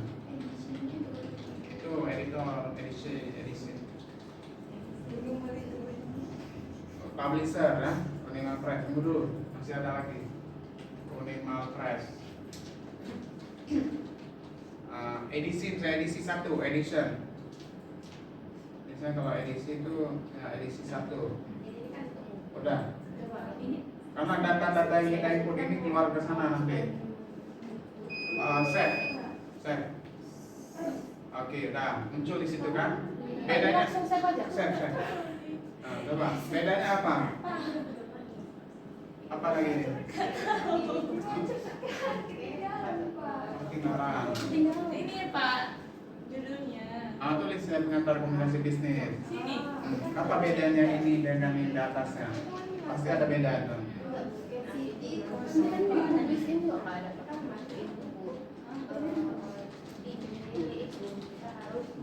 Itu editor, edisi. Publisher ya, minimal press. Tunggu dulu, masih ada lagi. Minimal press. Edisi, misalnya edisi 1, edition. Misalnya kalau edisi itu ya edisi 1. Udah. Karena data-data yang kita input ini keluar ke sana nanti. Save. Oke, udah muncul di situ kan? Bedanya langsung save aja. save. Nah, coba bedanya apa? Apa lagi ini? Ketinggalan. Ini ya Pak, judulnya. Tulis pengantar komunikasi bisnis. Sini. Apa bedanya ini dengan yang di atasnya? Pasti ada beda itu. Ini kan nulis ini loh, nggak ada.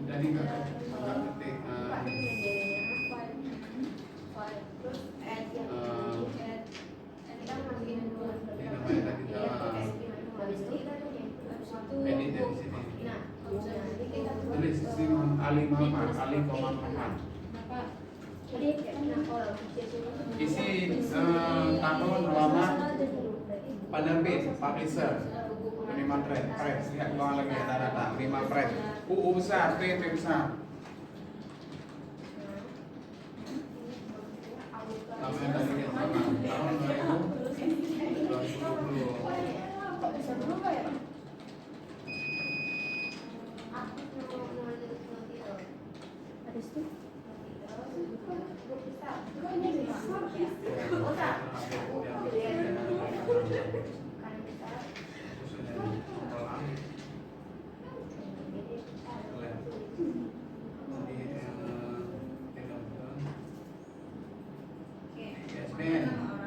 Jadi nggak ketik. Edit di sini. Tulis Ali Muhammad, Ali Koma Muhammad. Isi tahun, alamat, penerbit, publisher, minimal press. Lihat bawah lagi ada data minimal press. UU besar, PT besar. Namanya tadi lihat sama tahun 2020. Kok bisa berubah ya? Ada situ. Kok ini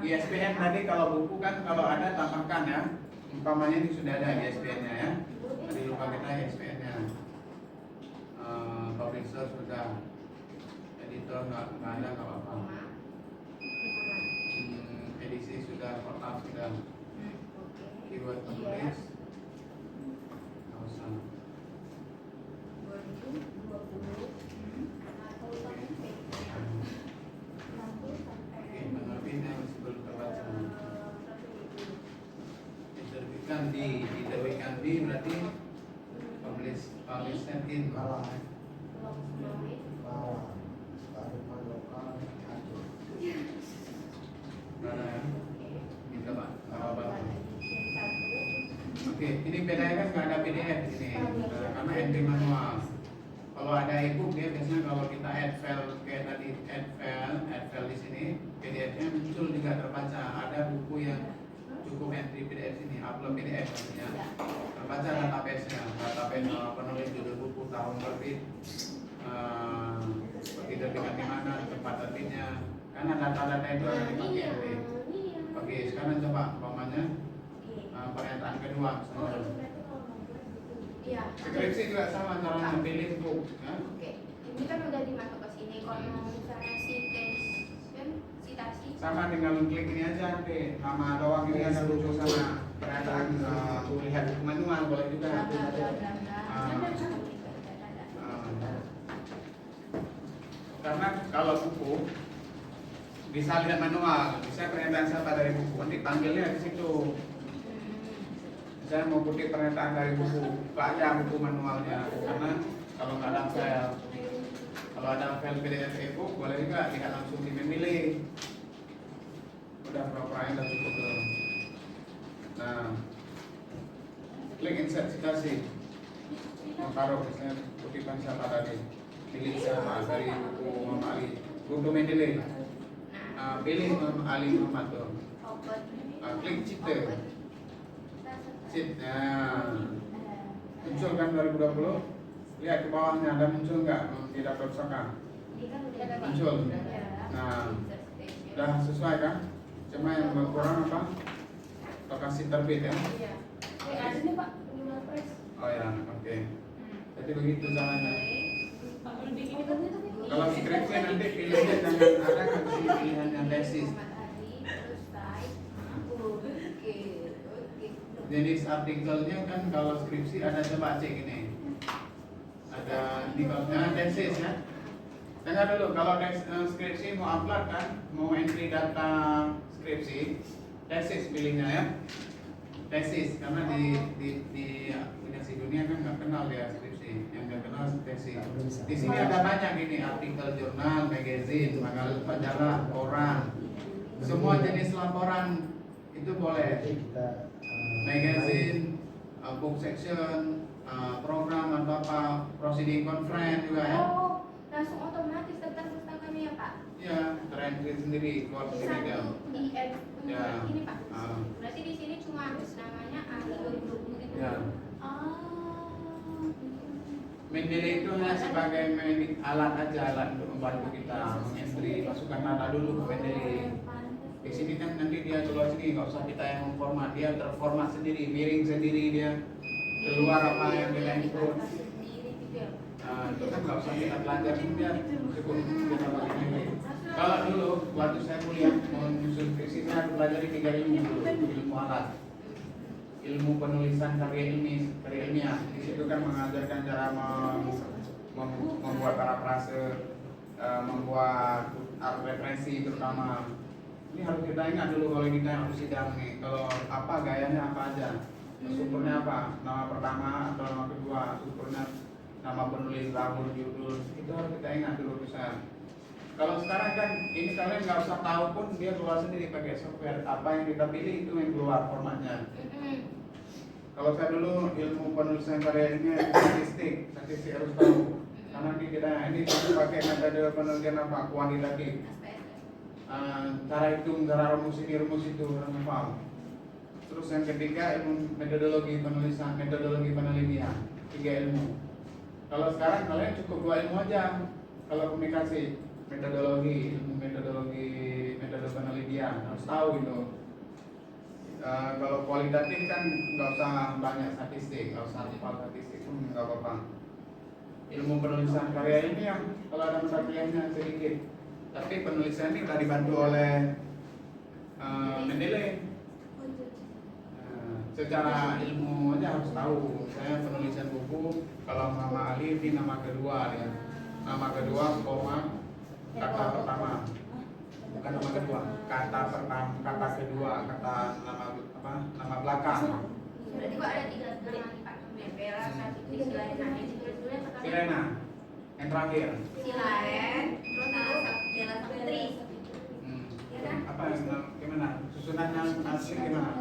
ISBN tadi kalau buku kan kalau ada tambahkan ya. Umpamanya ini sudah ada ISBN-nya ya. Tadi lupa kita ISBN-nya. Publisher sudah, editor nggak ada nggak apa-apa. Edisi sudah, portal sudah. Keyword penulis nggak usah. Penerbitnya masih belum terbaca. Diterbitkan di berarti publisher in bawah. Mana ya? Minta Pak, apa? Oke, ini bedanya kan nggak ada PDF di sini, karena entry manual. Kalau ada ebook dia biasanya kalau kita add file kayak tadi add file di sini, PDF-nya muncul juga terbaca. Ada buku yang cukup entry PDF sini, upload PDF maksudnya. Terbaca database-nya, database penulis judul buku, tahun terbit, diterbitkan di mana, tempat terbitnya. Karena data-data itu akan dipakai nanti. Oke, sekarang coba umpamanya pernyataan kedua misalnya. Iya. Skripsi juga sama caranya pilih book ya. Oke. Ini kan udah dimasuk ke sini. Kalau misalnya citasi. Sama tinggal klik ini aja nanti nama doang ini akan muncul sama pernyataan lihat buku manual boleh juga. Karena kalau buku bisa lihat manual, bisa pernyataan siapa dari buku, nanti panggilnya di situ. Saya mau kutip pernyataan dari buku, baca buku manualnya. Karena kalau nggak ada file, kalau ada file PDF e-book, boleh juga lihat langsung di memilih. Udah pura-pura udah cukup tuh. Nah, klik insert citasi. Mau taruh misalnya kutipan siapa tadi, pilih siapa dari buku Muhammad Ali. Buku Mendeley. Pilih Muhammad Ali Muhammad tuh. Klik cite. Muncul kan 2020. Lihat ke bawahnya ada muncul nggak di daftar pusaka? Muncul. Nah, udah sesuai kan? Cuma yang kurang apa? Lokasi terbit ya. Iya. Ada nih Pak, minimal press. Oh ya, oke. Jadi begitu caranya. Pak lebih ini kan Kalau skripsi nanti pilihnya jangan ada kan di pilihan yang tesis. jenis artikelnya kan kalau skripsi ada coba cek ini. Ada di kalau tesis ya. Dengar dulu, kalau skripsi mau upload kan, mau entry data skripsi, tesis pilihnya ya. Tesis, karena di aplikasi dunia kan nggak kenal ya skripsi, yang nggak kenal tesis. Di sini ada banyak ini artikel jurnal, magazine, majalah, koran, semua jenis laporan itu boleh. Magazine, book section, program atau apa, proceeding conference juga ya. Oh, langsung otomatis tentang pustakannya ya Pak? Ya, terentry sendiri keluar Di sendiri dia. satu di Ya. ini Pak. Ah. Berarti di sini cuma namanya ahli 2020 gitu. Ya. Oh. Mendeley itu hanya sebagai alat aja, alat untuk membantu kita mengentry, masukkan data dulu ke Mendeley. Di sini kan nanti dia keluar sini, nggak usah kita yang memformat, dia terformat sendiri, miring sendiri dia, keluar apa yang kita input. Nah, itu kan nggak usah kita belajar, dia cukup kita pakai Mendeley. Kalau dulu waktu saya kuliah mau nyusun skripsi, saya harus belajar 3 ilmu dulu, ilmu alat, ilmu penulisan karya ilmiah. Di situ kan mengajarkan cara membuat parafrase, membuat referensi terutama. Ini harus kita ingat dulu kalau kita harus sidang nih. Kalau apa gayanya apa aja, sumbernya apa, nama pertama atau nama kedua, sumbernya nama penulis, label, judul, itu harus kita ingat dulu bisa. Kalau sekarang kan ini kalian nggak usah tahu pun dia keluar sendiri pakai software. Apa yang kita pilih itu yang keluar formatnya. Kalau saya dulu ilmu penulisan karya ini statistik harus tahu. Karena ini pakai metode penelitian apa kuantitatif. Cara hitung, cara rumus ini, rumus itu, orang paham. Terus yang ketiga ilmu metodologi penulisan, metodologi penelitian, 3 ilmu. Kalau sekarang kalian cukup 2 ilmu aja. Kalau komunikasi, metodologi, ilmu metode penelitian harus tahu itu. Kalau kualitatif kan nggak usah banyak statistik, nggak usah hafal statistik pun nggak apa-apa. Ilmu penulisan karya ini yang kalau ada mata kuliahnya sedikit, tapi penulisan ini sudah dibantu oleh Mendeley. Secara ilmu aja harus tahu. Saya penulisan buku, kalau nama Ali ini nama kedua ya. Nama kedua, koma, kata pertama. Bukan nama kedua, kata pertama, kata kedua, kata nama apa? Nama belakang. Berarti kok ada 3 nama nih Pak? Vera, Satiti, Silaen, ditulis-tulisnya sekarang. Sirena, yang terakhir. Silaen, terus Bella Sapitri. Ya kan? Apa gimana? Susunannya asli gimana?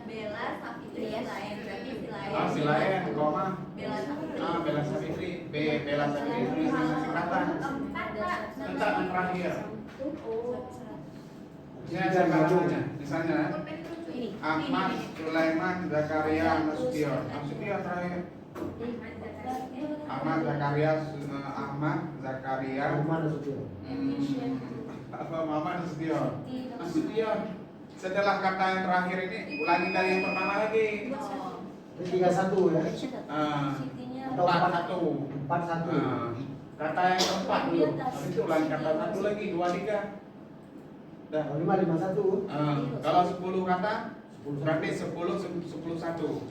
Bella Sapitri, Silaen, berarti Silaen. Silaen, koma. Bella Sapitri. Bella Sapitri, Bella Sapitri tulisan singkatan. Tetap yang terakhir. Ini ada bacanya, misalnya Ahmad, Sulaiman, Zakaria, Nasution. Nasution terakhir. Ahmad, Zakaria, apa Muhammad Nasution. Nasution. Setelah kata yang terakhir ini, ulangi dari yang pertama lagi. 31 ya. 41. 41. Kata yang keempat dulu. Habis itu ulangi kata 1 lagi, 2, 3. Dah. 551. Kalau 10 kata, berarti 10, 1.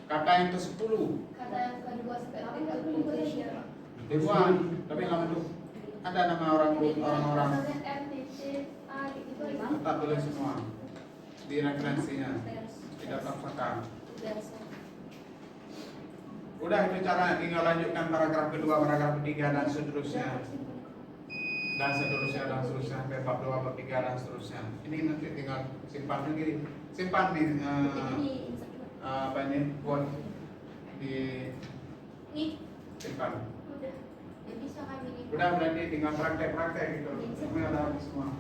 Kata yang ke-10. Kata yang kedua seperti Indonesia. Dua, tapi lama dulu. Ada nama orang-orang. Tetap tulis semua di referensinya. Tidak terpaksa. Udah itu cara, tinggal lanjutkan paragraf kedua, paragraf ketiga dan seterusnya. Dan seterusnya sampai bab 2, bab 3 dan seterusnya. Ini nanti tinggal simpan sendiri. Simpan nih apa ini buat di simpan. Jadi bisa kami ini. Udah berarti tinggal praktek gitu. Semua udah habis semua.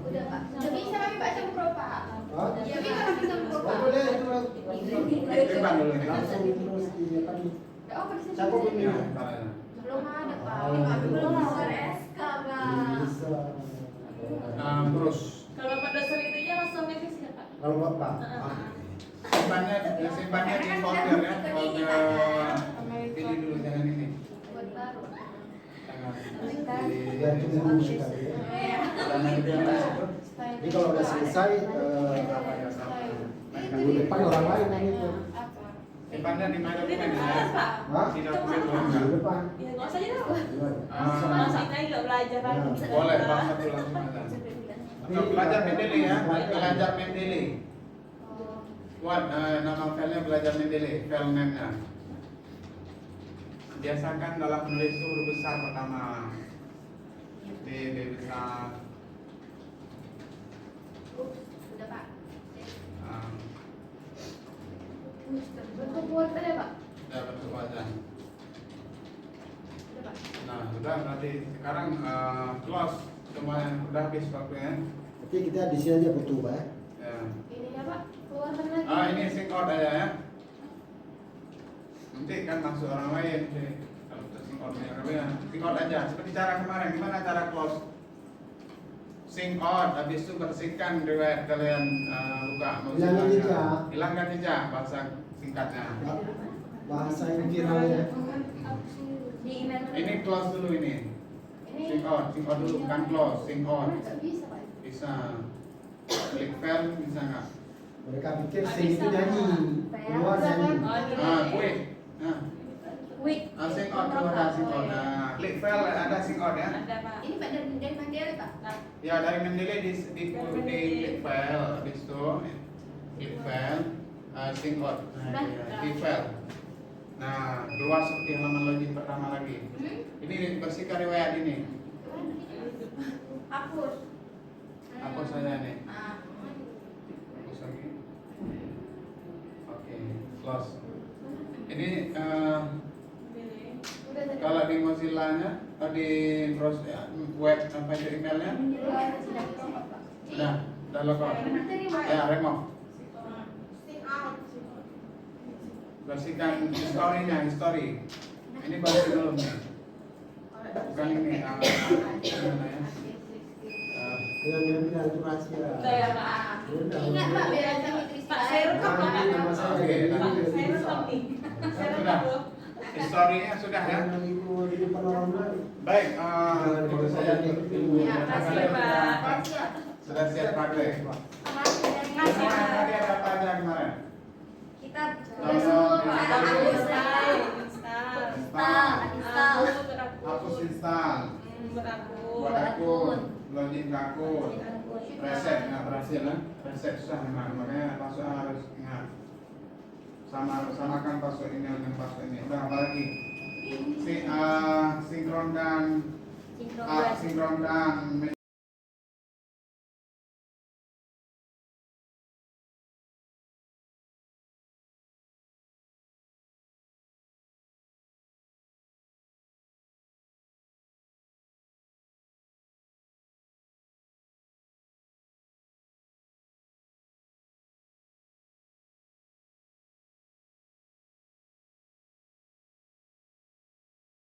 Udah Pak. Jadi bisa kami baca pro Pak. Hah? Ya bisa kami pro Pak. Boleh itu Simpan dulu nih. langsung terus di apa nih? Oh, bisa. Siapa punya? Ya, caranya. Belum ada Pak. Oh, Kami belum belum. bisa SK Pak. Bisa. Terus Kalau pada dasar itunya langsung nevis ya Pak? Kalau bapak, simpannya di folder ya, folder. Pilih dulu jangan ini. Buat baru. Jangan biar tunggu dulu sekali ya. dan nanti yang lain. Jadi kalau udah selesai, Apa ya sama? Minggu depan orang lain yang itu. Apa? Simpannya di mana Di dokumen depan, ya? Pak. Hah? Di dokumen boleh Minggu nggak? depan. Ya nggak usah aja dah. Gimana? Ah, Masa kita nggak belajar lagi. Ya. boleh bang satu langsung aja. Atau belajar Mendeley ya, belajar Mendeley. Buat nama filenya belajar Mendeley, file name-nya. Biasakan dalam menulis itu huruf besar pertama. B besar. Sudah Pak. Ah, Bentuk Word ada Pak? ya bentuk wajah. Sudah Pak. Nah, sudah berarti sekarang close semuanya udah habis waktunya. Tapi kita di sini aja butuh Pak. Ya. Ini ya Pak, keluarkan lagi. Ini sync out aja ya. Nanti kan masuk orang lain sih. Kalau kita sync out sync out aja. Seperti cara kemarin, gimana cara close? Sync out, habis itu bersihkan riwayat kalian buka. Hilangkan jejak. Hilangkan jejak bahasa singkatnya. Bahasa yang viralnya. Di email mana? Ini close dulu ini. Ini Sync out dulu, bukan close, sync out. nggak bisa Pak. Bisa. Klik file bisa nggak? Mereka pikir sing itu nyanyi, keluar nyanyi. Quick. Nah, Wait. sync out dulu ada sync out. Nah, klik file ada sync out ya. Ada Pak. Ini Pak dari Mandiri Pak. Nah, Ya dari Mendeley di klik file, habis itu klik file, sync out. Nah, di file. Nah, keluar seperti halaman login pertama lagi. Ini bersihkan riwayat ini. Hapus. Hapus saja nih. Ah. Hapus lagi. Oke, close. Ini pilih. Udah tadi. kalau di Mozilla-nya, di browser web apa itu emailnya? Sudah login. Ya, remove. Stick out. Bersihkan historinya, history. Ini baru dulu nih. Bukan ini, gimana ya? Bilang itu rahasia. Udah ya Pak. Udah. Ingat Pak biar kami tulis. Pak, saya rekam Pak. Nanti nama saya Oke, jadi Pak, video saya bisa. rekam nih. Saya rekam Sudah. dulu. Historinya sudah ya. Jangan ibu di depan orang lain. Baik, Jangan saya Ya, kasih, Pak. Kasih ya. sudah siap pakai. Makasih dari Kasih, Kemarin Pak. tadi ada apa aja kemarin? Kita Download, Install. hapus install, buat akun, login ke akun, reset nggak berhasil kan? Reset susah memang, makanya password harus ingat. Samakan password ini dengan password ini. Udah apa lagi? Sinkronkan